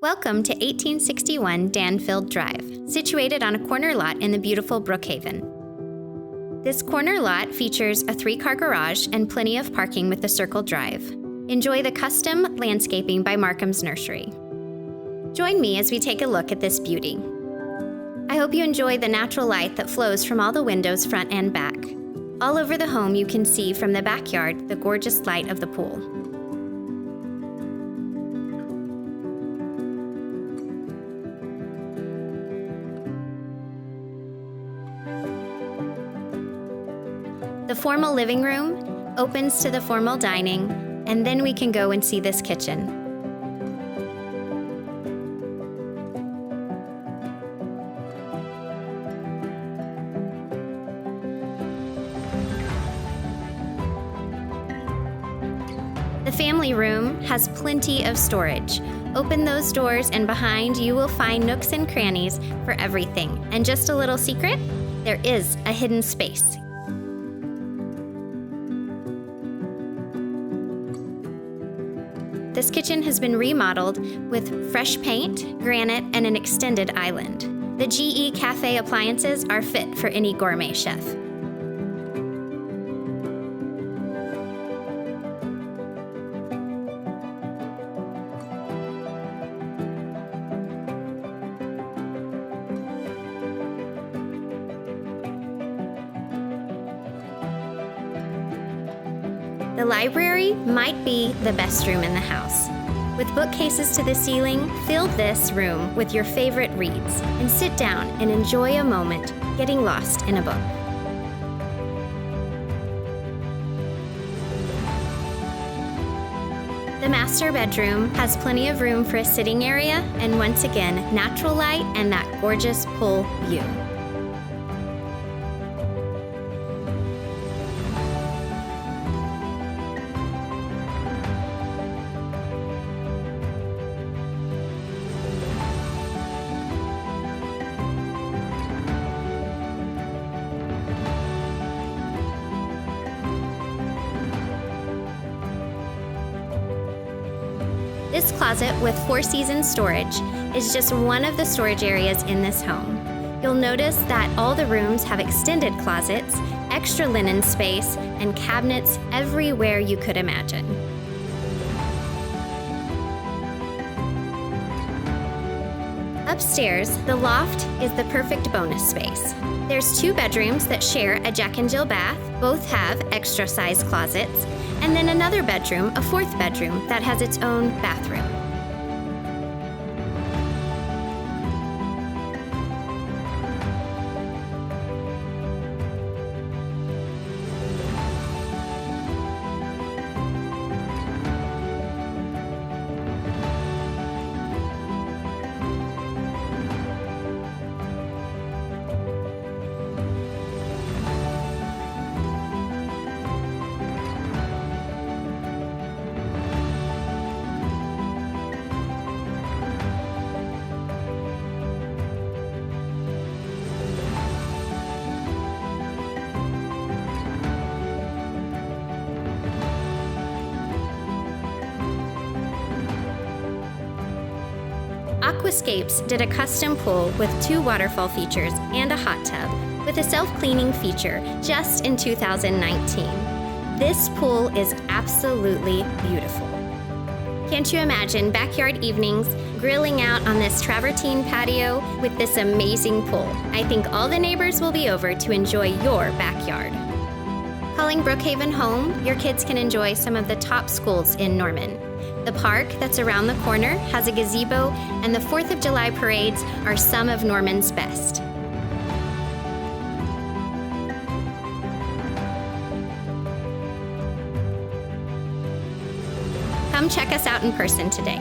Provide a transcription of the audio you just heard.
Welcome to 1861 Danfield Drive, situated on a corner lot in the beautiful Brookhaven. This corner lot features a 3-car garage and plenty of parking with the circle drive. Enjoy the custom landscaping by Markham's Nursery. Join me as we take a look at this beauty. I hope you enjoy the natural light that flows from all the windows front and back. All over the home you can see from the backyard the gorgeous light of the pool. The formal living room opens to the formal dining, and then we can go and see this kitchen. The family room has plenty of storage. Open those doors and behind you will find nooks and crannies for everything. And just a little secret, there is a hidden space. This kitchen has been remodeled with fresh paint, granite, and an extended island. The GE Cafe appliances are fit for any gourmet chef. The library might be the best room in the house. With bookcases to the ceiling, fill this room with your favorite reads and sit down and enjoy a moment getting lost in a book. The master bedroom has plenty of room for a sitting area and once again, natural light and that gorgeous pool view. This closet with 4-season storage is just one of the storage areas in this home. You'll notice that all the rooms have extended closets, extra linen space, and cabinets everywhere you could imagine. Upstairs, the loft is the perfect bonus space. There's 2 bedrooms that share a Jack and Jill bath. Both have extra-sized closets, and then another bedroom, a 4th bedroom, that has its own bathroom. Aquascapes did a custom pool with 2 waterfall features and a hot tub with a self-cleaning feature just in 2019. This pool is absolutely beautiful. Can't you imagine backyard evenings grilling out on this travertine patio with this amazing pool? I think all the neighbors will be over to enjoy your backyard. Calling Brookhaven home, your kids can enjoy some of the top schools in Norman. The park that's around the corner has a gazebo, and the 4th of July parades are some of Norman's best. Come check us out in person today.